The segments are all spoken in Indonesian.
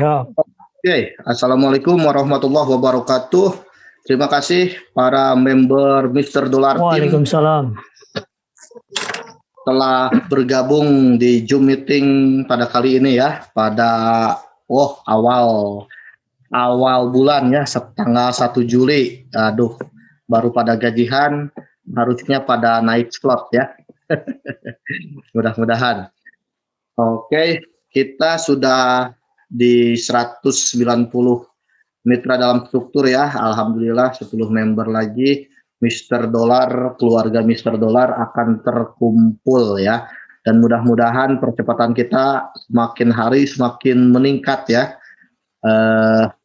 Ya. Oke, Assalamualaikum warahmatullahi wabarakatuh. Terima kasih para member Mr. Dollar Team Waalaikumsalam. telah bergabung di Zoom meeting pada kali ini ya, pada awal bulan ya, tanggal 1 Juli. Aduh, baru pada gajian, harusnya pada naik slot ya. Mudah-mudahan. Oke, kita sudah di 190 mitra dalam struktur ya. Alhamdulillah 10 member lagi. Mr. Dollar, keluarga Mr. Dollar akan terkumpul ya. Dan mudah-mudahan percepatan kita semakin hari semakin meningkat ya.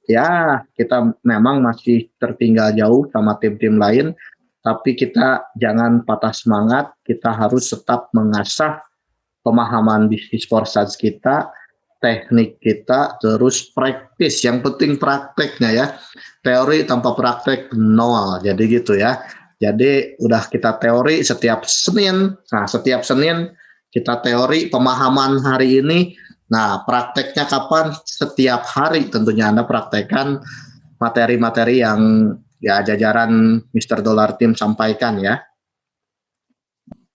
Ya, kita memang masih tertinggal jauh sama tim-tim lain. Tapi kita jangan patah semangat. Kita harus tetap mengasah pemahaman bisnis Forsage kita, teknik kita, terus praktis. Yang penting prakteknya ya. Teori tanpa praktek nol. Jadi gitu ya. Jadi udah kita teori setiap Senin. Nah, setiap Senin kita teori pemahaman hari ini. Nah, prakteknya kapan? Setiap hari tentunya Anda praktekkan materi-materi yang ya jajaran Mr. Dollar Team sampaikan ya.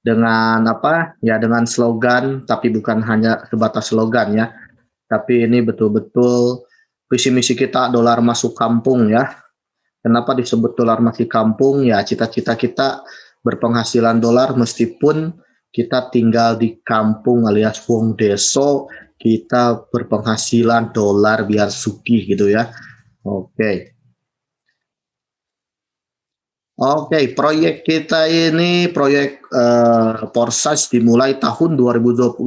Dengan apa? Ya dengan slogan, tapi bukan hanya sebatas slogan ya. Tapi ini betul-betul visi misi kita dolar masuk kampung ya. Kenapa disebut dolar masuk kampung? Ya cita-cita kita berpenghasilan dolar meskipun kita tinggal di kampung alias wong deso, kita berpenghasilan dolar biar sugih gitu ya. Oke. Oke, proyek kita ini proyek Forsage dimulai tahun 2020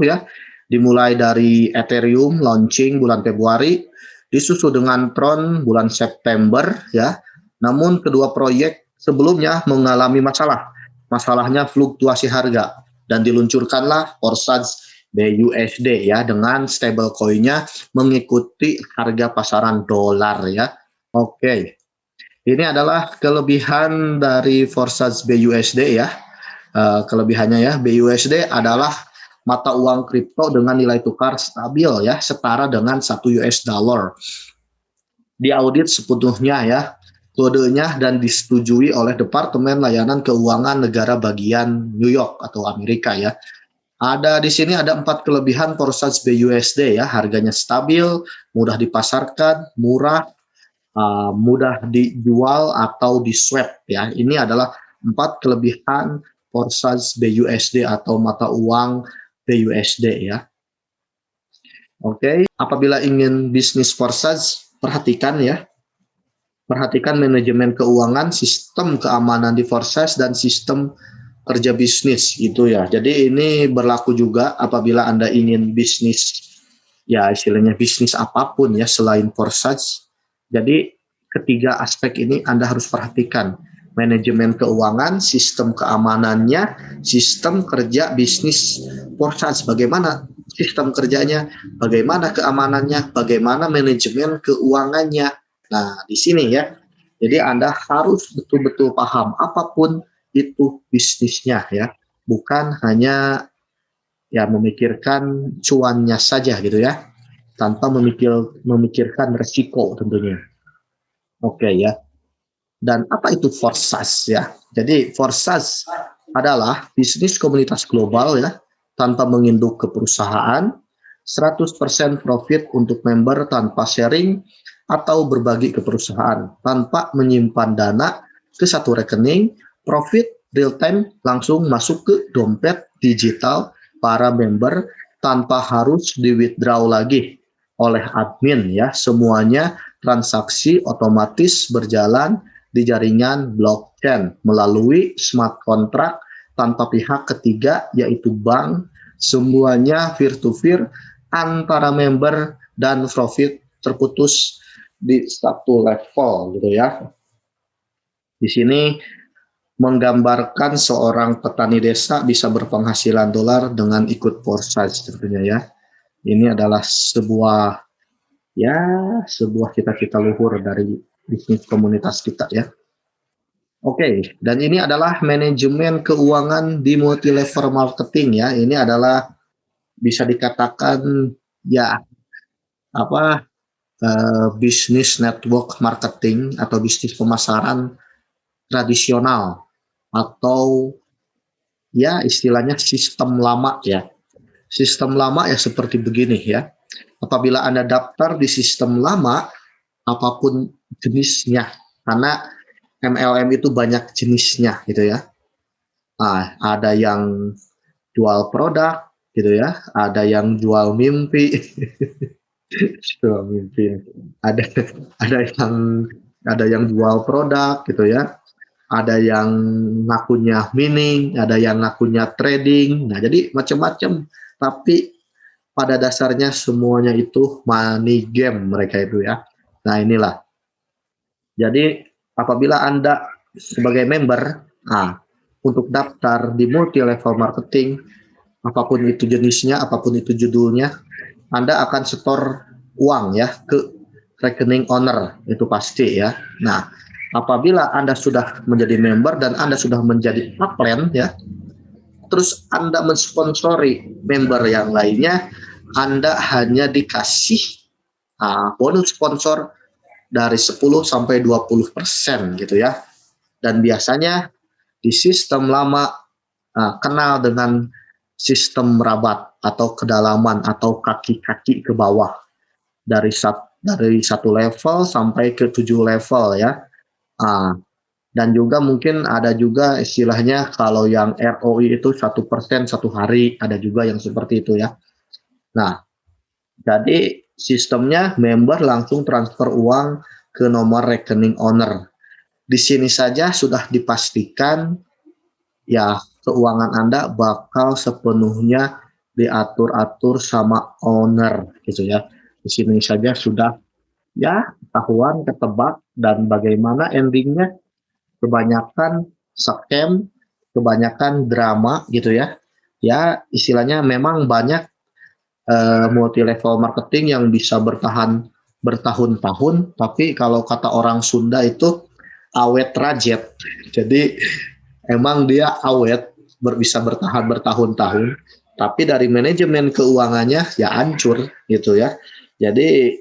ya. Dimulai dari Ethereum launching bulan Februari, disusul dengan Tron bulan September ya. Namun kedua proyek sebelumnya mengalami masalah. Masalahnya fluktuasi harga dan diluncurkanlah Forsage BUSD ya dengan stablecoin-nya mengikuti harga pasaran dolar ya. Oke. Ini adalah kelebihan dari Forsage BUSD ya. Kelebihannya ya, BUSD adalah mata uang kripto dengan nilai tukar stabil ya, setara dengan 1 US dollar. Diaudit sepenuhnya ya, kodenya dan disetujui oleh Departemen Layanan Keuangan Negara Bagian New York atau Amerika ya. Ada di sini ada 4 kelebihan Forsage BUSD ya, harganya stabil, mudah dipasarkan, murah, mudah dijual atau di swap ya. Ini adalah 4 kelebihan Forsage BUSD atau mata uang BUSD ya. Oke, apabila ingin bisnis Forsage, perhatikan ya. Perhatikan manajemen keuangan, sistem keamanan di Forsage dan sistem kerja bisnis gitu ya. Jadi ini berlaku juga apabila Anda ingin bisnis ya istilahnya bisnis apapun ya selain Forsage. Jadi ketiga aspek ini Anda harus perhatikan. Manajemen keuangan, sistem keamanannya, sistem kerja bisnis Forsage. Bagaimana sistem kerjanya, bagaimana keamanannya, bagaimana manajemen keuangannya. Nah, di sini ya. Jadi Anda harus betul-betul paham apapun itu bisnisnya ya. Bukan hanya ya memikirkan cuannya saja gitu ya. Tanpa memikirkan resiko tentunya. Oke ya. Dan apa itu Forsage ya? Jadi Forsage adalah bisnis komunitas global ya, tanpa menginduk ke perusahaan, 100% profit untuk member tanpa sharing atau berbagi ke perusahaan, tanpa menyimpan dana ke satu rekening, profit real time langsung masuk ke dompet digital para member tanpa harus di-withdraw lagi oleh admin ya. Semuanya transaksi otomatis berjalan di jaringan blockchain melalui smart contract tanpa pihak ketiga yaitu bank. Semuanya peer-to-peer antara member dan profit terputus di satu level gitu ya. Di sini menggambarkan seorang petani desa bisa berpenghasilan dolar dengan ikut Forsage tentunya ya. Ini adalah sebuah cita-cita luhur dari bisnis komunitas kita ya. Oke, dan ini adalah manajemen keuangan di multi level marketing ya. Ini adalah bisa dikatakan ya apa bisnis network marketing atau bisnis pemasaran tradisional atau ya istilahnya sistem lama ya. Sistem lama ya seperti begini ya. Apabila Anda daftar di sistem lama, apapun jenisnya, karena MLM itu banyak jenisnya gitu ya. Ada yang jual produk gitu ya, ada yang jual mimpi, jual mimpi. Ada ada yang ada yang jual produk gitu ya. Ada yang ngakunya mining, ada yang ngakunya trading. Nah, jadi macam-macam. Tapi pada dasarnya semuanya itu money game mereka itu ya. Nah, inilah. Jadi apabila Anda sebagai member, untuk daftar di multi level marketing, apapun itu jenisnya, apapun itu judulnya, Anda akan setor uang ya ke rekening owner, itu pasti ya. Nah, apabila Anda sudah menjadi member dan Anda sudah menjadi upline ya, terus Anda mensponsori member yang lainnya, Anda hanya dikasih bonus sponsor dari 10 sampai 20% gitu ya. Dan biasanya di sistem lama kenal dengan sistem rabat atau kedalaman atau kaki-kaki ke bawah dari satu level sampai ke 7 level ya. Dan juga mungkin ada juga istilahnya kalau yang ROI itu 1% 1 hari, ada juga yang seperti itu ya. Nah, jadi sistemnya member langsung transfer uang ke nomor rekening owner. Di sini saja sudah dipastikan ya keuangan Anda bakal sepenuhnya diatur-atur sama owner gitu ya. Di sini saja sudah ya ketahuan, ketebak, dan bagaimana endingnya. Kebanyakan scam, kebanyakan drama gitu ya. Ya istilahnya memang banyak multi level marketing yang bisa bertahan bertahun-tahun, tapi kalau kata orang Sunda itu awet rajet. Jadi emang dia awet, bisa bertahan bertahun-tahun, tapi dari manajemen keuangannya ya hancur gitu ya. Jadi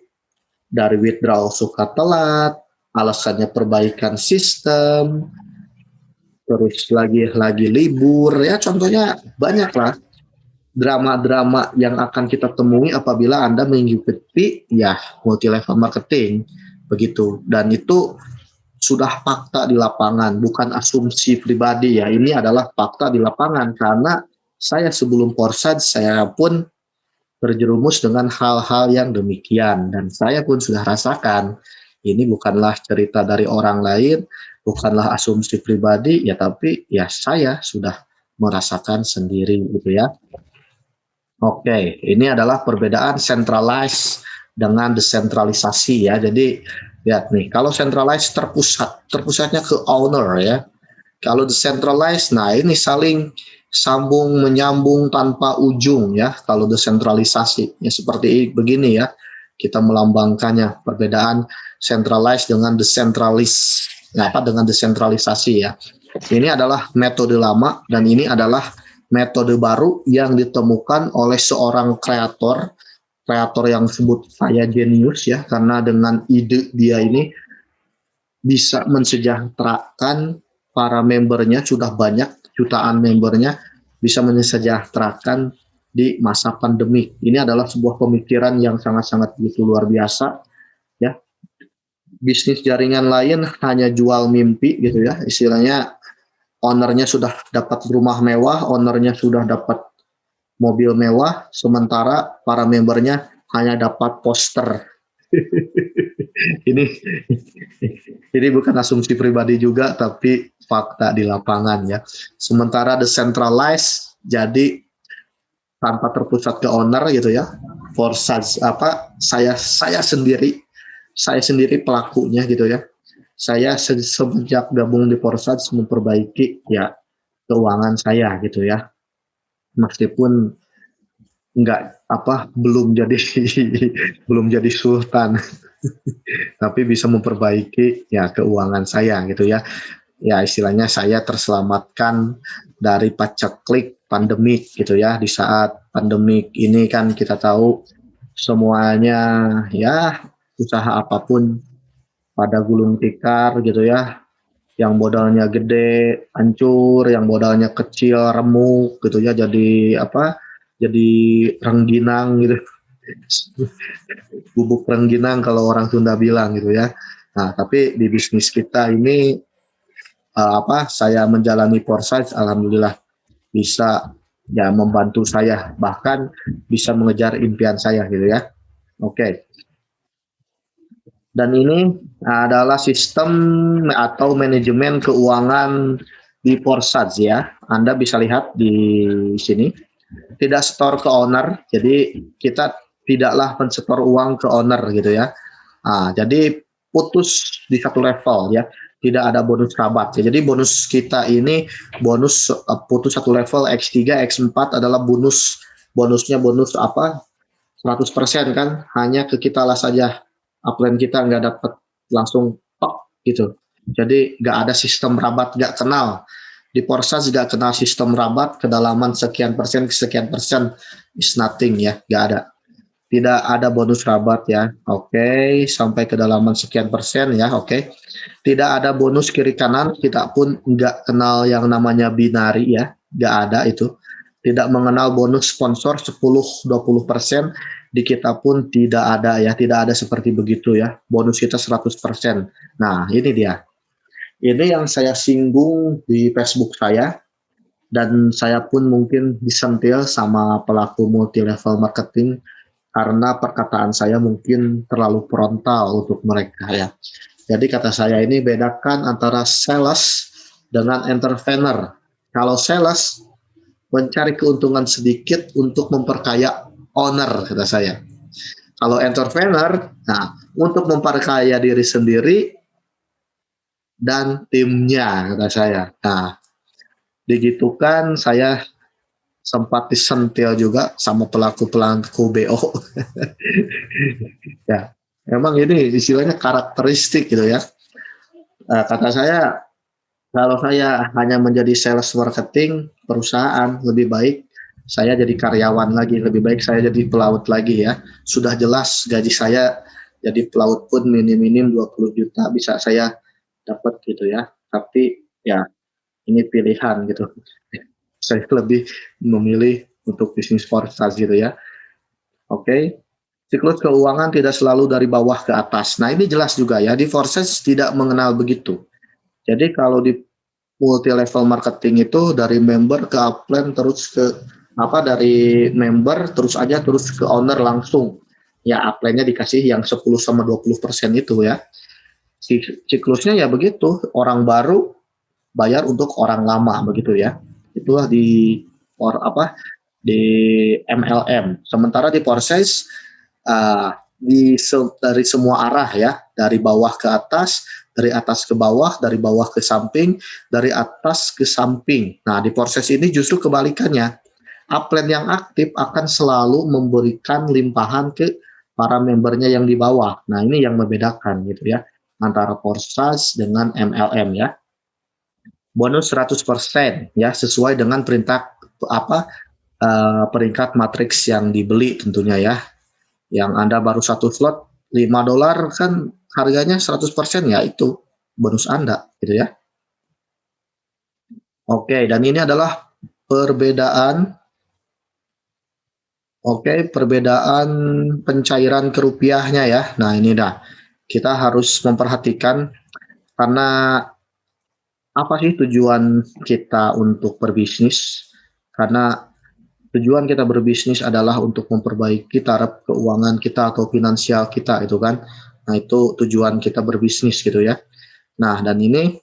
dari withdrawal suka telat, alasannya perbaikan sistem, terus lagi libur ya, contohnya banyak lah drama-drama yang akan kita temui apabila Anda mengikuti ya multi level marketing begitu. Dan itu sudah fakta di lapangan, bukan asumsi pribadi ya. Ini adalah fakta di lapangan karena saya sebelum Porsad saya pun terjerumus dengan hal-hal yang demikian dan saya pun sudah rasakan. Ini bukanlah cerita dari orang lain, bukanlah asumsi pribadi ya, tapi ya saya sudah merasakan sendiri gitu ya. Oke, ini adalah perbedaan centralized dengan desentralisasi ya. Jadi lihat nih, kalau centralized terpusatnya ke owner ya. Kalau decentralized, nah ini saling sambung menyambung tanpa ujung ya. Kalau desentralisasi ya seperti begini ya. Kita melambangkannya perbedaan centralized dengan desentralis. Nah, dengan desentralisasi ya. Ini adalah metode lama dan ini adalah metode baru yang ditemukan oleh seorang kreator yang sebut saya jenius ya, karena dengan ide dia ini bisa mensejahterakan para membernya, sudah banyak jutaan membernya, bisa mensejahterakan di masa pandemi. Ini adalah sebuah pemikiran yang sangat-sangat begitu luar biasa ya. Bisnis jaringan lain hanya jual mimpi gitu ya, istilahnya ownernya sudah dapat rumah mewah, ownernya sudah dapat mobil mewah, sementara para membernya hanya dapat poster. ini bukan asumsi pribadi juga, tapi fakta di lapangan ya. Sementara decentralized jadi tanpa terpusat ke owner gitu ya. Saya sendiri pelakunya gitu ya. Saya sejak gabung di Porsad memperbaiki ya keuangan saya gitu ya. Meskipun belum jadi sultan tapi bisa memperbaiki ya keuangan saya gitu ya. Ya istilahnya saya terselamatkan dari paceklik pandemik gitu ya. Di saat pandemik ini kan kita tahu semuanya ya usaha apapun pada gulung tikar gitu ya, yang modalnya gede hancur, yang modalnya kecil remuk gitu ya, jadi apa, jadi rengginang gitu. Bubuk rengginang kalau orang Sunda bilang gitu ya. Nah, tapi di bisnis kita ini saya menjalani Foresight, alhamdulillah bisa ya membantu saya, bahkan bisa mengejar impian saya gitu ya. Oke. Dan ini adalah sistem atau manajemen keuangan di Foresight ya. Anda bisa lihat di sini, tidak store ke owner, jadi kita tidaklah mensetor uang ke owner gitu ya. Jadi putus di satu level ya, tidak ada bonus rabat ya. Jadi bonus kita ini bonus putus satu level X3, X4 adalah bonusnya bonus apa 100% kan, hanya ke kita lah saja. Upline kita nggak dapat langsung tok gitu. Jadi nggak ada sistem rabat, nggak kenal. Di Porsche nggak kenal sistem rabat, kedalaman sekian persen is nothing ya, nggak ada. Tidak ada bonus rabat ya. Oke, sampai kedalaman sekian persen ya. Oke. Tidak ada bonus kiri kanan, kita pun nggak kenal yang namanya binari ya, nggak ada itu. Tidak mengenal bonus sponsor 10-20%, di kita pun tidak ada ya, tidak ada seperti begitu ya. Bonus kita 100%. Nah, ini dia. Ini yang saya singgung di Facebook saya, dan saya pun mungkin disentil sama pelaku multi level marketing karena perkataan saya mungkin terlalu frontal untuk mereka ya. Jadi kata saya ini bedakan antara sales dengan entrepreneur. Kalau sales mencari keuntungan sedikit untuk memperkaya owner, kata saya. Kalau entrepreneur, nah untuk memperkaya diri sendiri dan timnya, kata saya. Nah, digitukan saya sempat disentil juga sama pelaku-pelaku BO. Ya, memang ini istilahnya karakteristik gitu ya. Kata saya, kalau saya hanya menjadi sales marketing perusahaan, lebih baik saya jadi karyawan lagi, lebih baik saya jadi pelaut lagi ya. Sudah jelas gaji saya jadi pelaut pun minim-minim 20 juta bisa saya dapat gitu ya. Tapi ya ini pilihan gitu. Saya lebih memilih untuk bisnis forecast gitu ya. Oke. Siklus keuangan tidak selalu dari bawah ke atas. Nah, ini jelas juga ya, di forecast tidak mengenal begitu. Jadi kalau di multi level marketing itu dari member ke upline terus ke dari member terus ke owner langsung. Ya upline-nya dikasih yang 10-20% itu ya. Siklusnya ya begitu, orang baru bayar untuk orang lama begitu ya. Itulah di di MLM. Sementara di Porses dari semua arah ya, dari bawah ke atas, dari atas ke bawah, dari bawah ke samping, dari atas ke samping. Nah, di proses ini justru kebalikannya. Upline yang aktif akan selalu memberikan limpahan ke para membernya yang di bawah. Nah, ini yang membedakan gitu ya, antara Porsche dengan MLM ya. Bonus 100% ya, sesuai dengan perintah peringkat matriks yang dibeli tentunya ya. Yang Anda baru satu slot $5 kan harganya 100% ya, itu bonus Anda gitu ya. Oke, dan ini adalah perbedaan perbedaan pencairan ke rupiahnya ya. Nah, ini dah. Kita harus memperhatikan karena apa sih tujuan kita untuk berbisnis? Karena tujuan kita berbisnis adalah untuk memperbaiki taraf keuangan kita atau finansial kita itu kan. Nah, itu tujuan kita berbisnis gitu ya. Nah, dan ini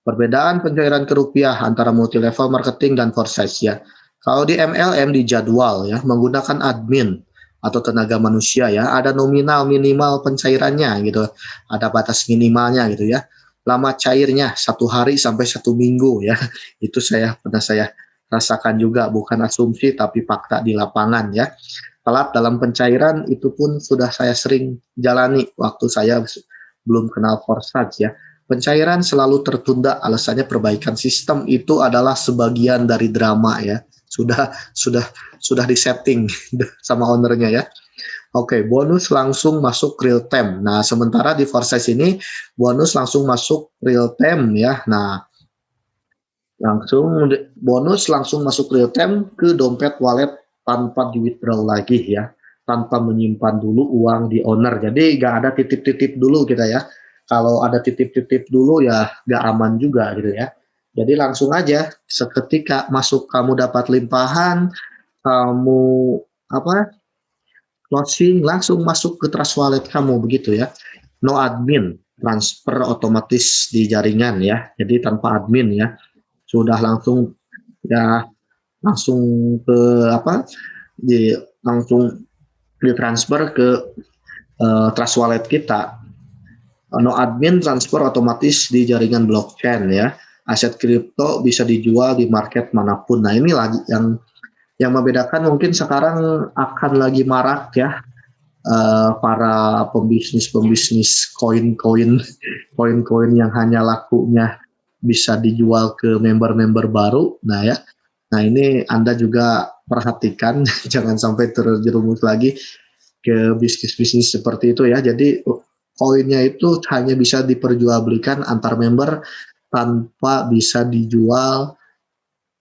perbedaan pencairan ke rupiah antara multi level marketing dan Foresight ya. Kalau di MLM di jadwal ya, menggunakan admin atau tenaga manusia ya, ada nominal minimal pencairannya gitu. Ada batas minimalnya gitu ya. Lama cairnya 1 hari sampai 1 minggu ya. Itu pernah saya rasakan juga, bukan asumsi tapi fakta di lapangan ya. Telat dalam pencairan itu pun sudah saya sering jalani waktu saya belum kenal Foresight ya. Pencairan selalu tertunda, alasannya perbaikan sistem itu adalah sebagian dari drama ya. Sudah disetting sama ownernya ya. Oke, bonus langsung masuk real time. Nah, sementara di Foresight ini bonus langsung masuk real time ya. Nah, bonus langsung masuk real time ke dompet wallet tanpa di withdraw lagi ya, tanpa menyimpan dulu uang di owner. Jadi nggak ada titip-titip dulu kita ya. Kalau ada titip-titip dulu ya nggak aman juga gitu ya. Jadi langsung aja seketika masuk kamu dapat limpahan, kamu apa closing langsung masuk ke trust wallet kamu begitu ya. No admin, transfer otomatis di jaringan ya. Jadi tanpa admin ya. Sudah langsung ya langsung ke apa di langsung ditransfer ke trust wallet kita. No admin transfer otomatis di jaringan blockchain ya. Aset kripto bisa dijual di market manapun. Nah ini lagi yang membedakan mungkin sekarang akan lagi marak ya para pembisnis koin-koin yang hanya lakunya bisa dijual ke member-member baru. Nah ya, nah ini Anda juga perhatikan jangan sampai terjerumus lagi ke bisnis-bisnis seperti itu ya. Jadi koinnya itu hanya bisa diperjualbelikan antar member tanpa bisa dijual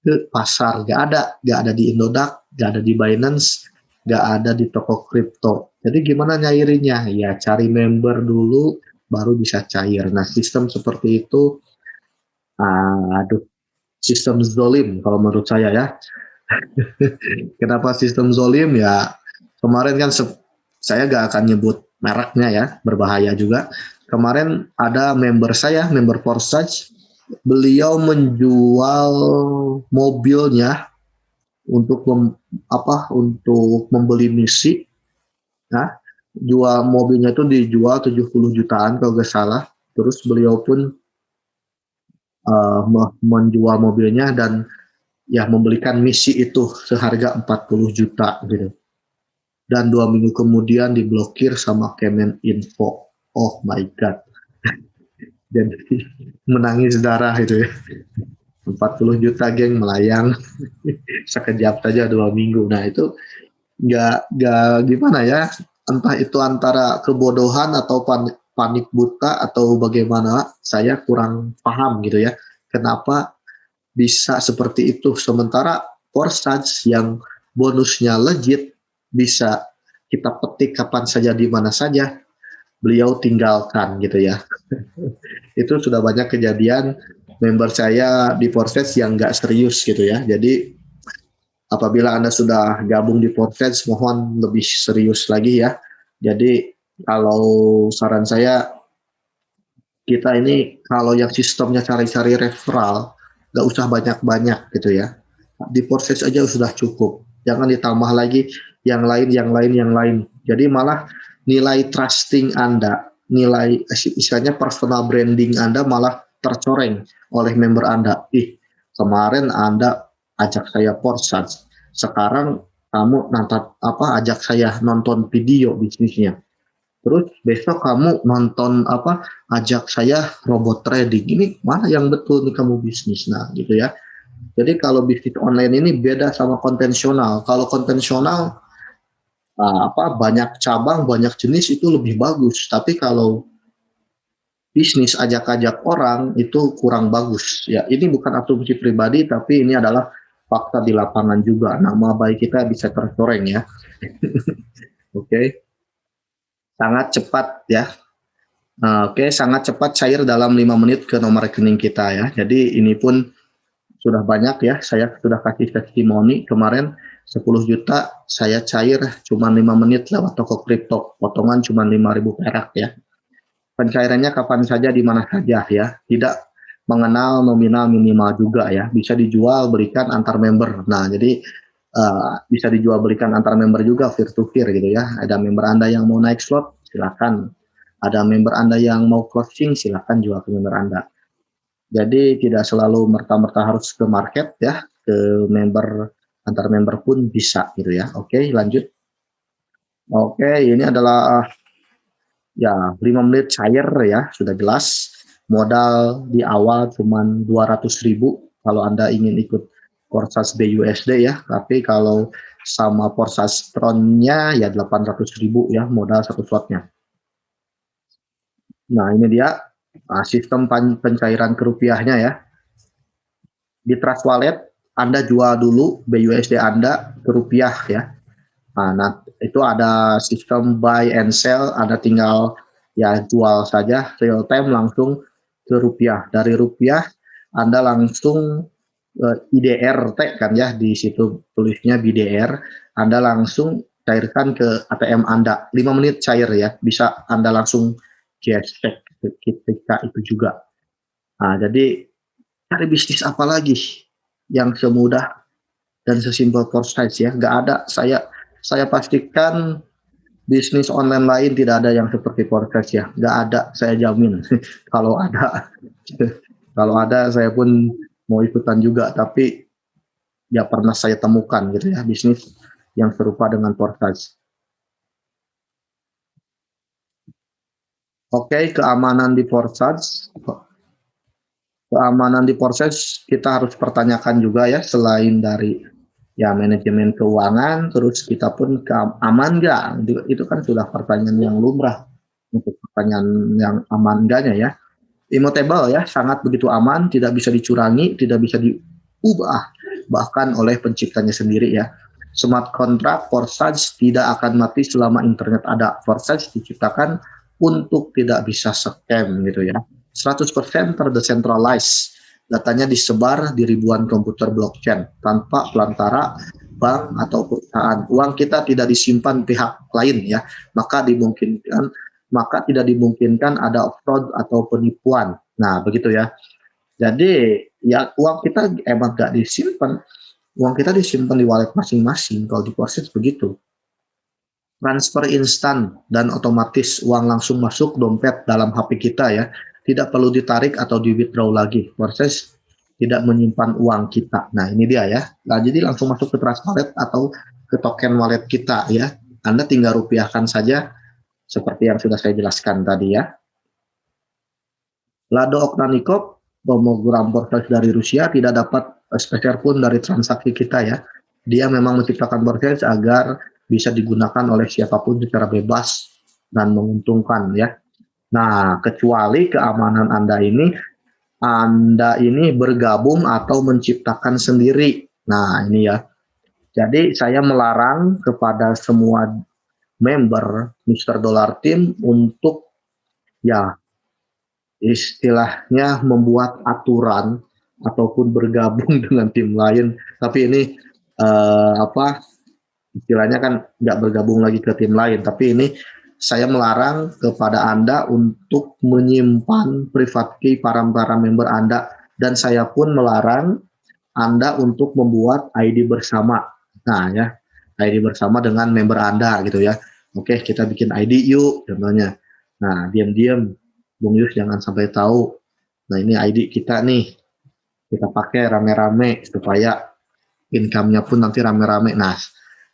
ke pasar. Gak ada di Indodax, gak ada di Binance, gak ada di toko kripto. Jadi gimana nyairinya? Ya cari member dulu, baru bisa cair. Nah sistem seperti itu, aduh, sistem zolim kalau menurut saya ya. Kenapa sistem zolim ya? Kemarin kan saya gak akan nyebut mereknya ya, berbahaya juga. Kemarin ada member saya, member Forsage, beliau menjual mobilnya untuk untuk membeli misi. Nah, jual mobilnya itu dijual 70 jutaan kalau nggak salah. Terus beliau pun menjual mobilnya dan ya membelikan misi itu seharga 40 juta gitu. Dan 2 minggu kemudian diblokir sama Kemeninfo. Oh my god. Jadi menangis darah itu ya. 40 juta geng melayang sekejap saja 2 minggu. Nah itu nggak gimana ya, entah itu antara kebodohan atau panik buta atau bagaimana, saya kurang paham gitu ya kenapa bisa seperti itu, sementara Forsage yang bonusnya legit bisa kita petik kapan saja di mana saja, beliau tinggalkan gitu ya. Itu sudah banyak kejadian member saya di Forsage yang nggak serius gitu ya. Jadi apabila Anda sudah gabung di Podcast, mohon lebih serius lagi ya. Jadi kalau saran saya, kita ini kalau yang sistemnya cari-cari referral, nggak usah banyak-banyak gitu ya. Di Podcast aja sudah cukup. Jangan ditambah lagi yang lain, yang lain, yang lain. Jadi malah nilai trusting Anda, nilai istilahnya personal branding Anda malah tercoreng oleh member Anda. Kemarin Anda ajak saya Porsche, sekarang kamu ajak saya nonton video bisnisnya. Terus besok kamu nonton ajak saya robot trading. Ini mana yang betul nih kamu bisnis? Nah, gitu ya. Jadi kalau bisnis online ini beda sama konvensional. Kalau konvensional banyak cabang, banyak jenis itu lebih bagus. Tapi kalau bisnis ajak-ajak orang itu kurang bagus. Ya, ini bukan asumsi pribadi, tapi ini adalah fakta di lapangan juga. Nama baik kita bisa tercoreng ya. Oke, sangat cepat ya. Oke, sangat cepat cair dalam 5 menit ke nomor rekening kita ya. Jadi ini pun sudah banyak ya. Saya sudah kasih testimoni kemarin 10 juta saya cair cuma 5 menit lewat toko kripto. Potongan cuma 5.000 perak ya. Pencairannya kapan saja di mana saja ya, tidak mengenal nominal minimal juga ya, bisa dijual belikan antar member. Nah jadi bisa dijual belikan antar member juga peer to peer gitu ya. Ada member Anda yang mau naik slot silakan, ada member Anda yang mau closing silakan jual ke member Anda. Jadi tidak selalu merta-merta harus ke market ya, ke member, antar member pun bisa gitu ya. Oke, lanjut. Oke, ini adalah ya 5 menit cair ya, sudah jelas. Modal di awal cuma 200.000 kalau Anda ingin ikut Forsage BUSD ya, tapi kalau sama Forsage Tron-nya ya 800.000 ya modal satu slotnya. Nah ini dia sistem pencairan ke rupiahnya ya. Di Trust Wallet Anda jual dulu BUSD Anda ke rupiah ya. Nah itu ada sistem buy and sell, Anda tinggal ya jual saja real time langsung ke rupiah. Dari rupiah Anda langsung IDR kan ya, di situ tulisnya BDR, Anda langsung cairkan ke ATM Anda, 5 menit cair ya, bisa Anda langsung cashback ketika itu juga. Nah, jadi cari bisnis apa lagi yang semudah dan sesimpel Forsage ya, nggak ada. Saya pastikan bisnis online lain tidak ada yang seperti Forsage ya, nggak ada, saya jamin. Kalau ada, kalau ada saya pun mau ikutan juga, tapi ya pernah saya temukan gitu ya bisnis yang serupa dengan Forsage. Oke, keamanan di Forsage. Keamanan di Forsage kita harus pertanyakan juga ya, selain dari ya manajemen keuangan, terus kita pun aman nggak? Itu kan sudah pertanyaan yang lumrah. Untuk pertanyaan yang aman enggaknya ya. Immutable ya, sangat begitu aman, tidak bisa dicurangi, tidak bisa diubah bahkan oleh penciptanya sendiri ya. Smart contract Forsage tidak akan mati selama internet ada. Forsage diciptakan untuk tidak bisa scam gitu ya. 100% terdecentralized. Datanya disebar di ribuan komputer blockchain tanpa pelantara bank atau perusahaan. Uang kita tidak disimpan pihak lain ya. Maka tidak dimungkinkan ada fraud atau penipuan. Nah, begitu ya. Jadi, ya uang kita emang nggak disimpan. Uang kita disimpan di wallet masing-masing. Kalau di Forsage begitu. Transfer instan dan otomatis, uang langsung masuk dompet dalam HP kita ya. Tidak perlu ditarik atau di withdraw lagi. Forsage tidak menyimpan uang kita. Nah, ini dia ya. Nah, jadi langsung masuk ke Trust Wallet atau ke token wallet kita ya. Anda tinggal rupiahkan saja seperti yang sudah saya jelaskan tadi ya. Lado Oknanikov, program Forsage dari Rusia, tidak dapat sepeser pun dari transaksi kita ya. Dia memang menciptakan Forsage agar bisa digunakan oleh siapapun secara bebas dan menguntungkan ya. Nah, kecuali keamanan Anda ini bergabung atau menciptakan sendiri. Nah, ini ya. Jadi saya melarang kepada semua member Mr. Dollar Team untuk ya istilahnya membuat aturan ataupun bergabung dengan tim lain. Tapi ini istilahnya kan nggak bergabung lagi ke tim lain. Tapi ini saya melarang kepada Anda untuk menyimpan private key para member Anda, dan saya pun melarang Anda untuk membuat ID bersama. Nah ya, ID bersama dengan member Anda gitu ya. Oke, kita bikin ID yuk contohnya. Nah, diam-diam Bung Yus jangan sampai tahu. Nah, ini ID kita nih. Kita pakai rame-rame supaya income-nya pun nanti rame-rame. Nah,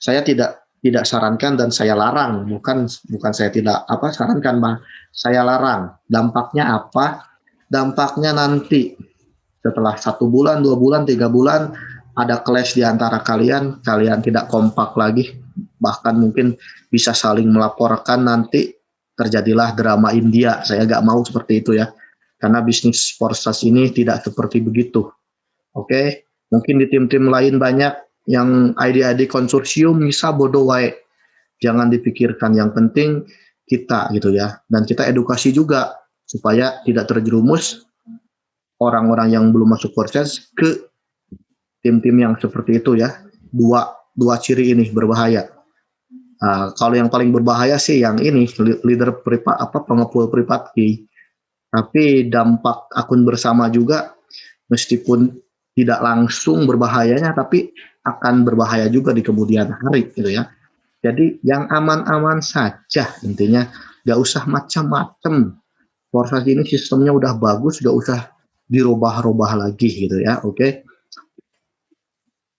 saya tidak sarankan dan saya larang. Bukan saya tidak sarankan, Bang. Saya larang. Dampaknya apa? Dampaknya nanti setelah 1 bulan, 2 bulan, 3 bulan ada clash di antara kalian tidak kompak lagi, bahkan mungkin bisa saling melaporkan, nanti terjadilah drama India. Saya nggak mau seperti itu ya, karena bisnis Forsage ini tidak seperti begitu. Oke, mungkin di tim-tim lain banyak yang ID-ID konsorsium bisa bodoh wae. Jangan dipikirkan, yang penting kita gitu ya, dan kita edukasi juga supaya tidak terjerumus orang-orang yang belum masuk Forsage ke tim-tim yang seperti itu ya. Dua ciri ini berbahaya. Kalau yang paling berbahaya sih yang ini, leader pengepul private key. Tapi dampak akun bersama juga, meskipun tidak langsung berbahayanya, tapi akan berbahaya juga di kemudian hari gitu ya. Jadi yang aman-aman saja intinya, nggak usah macam-macam. Forsage ini sistemnya udah bagus, nggak usah dirubah-rubah lagi gitu ya. Oke.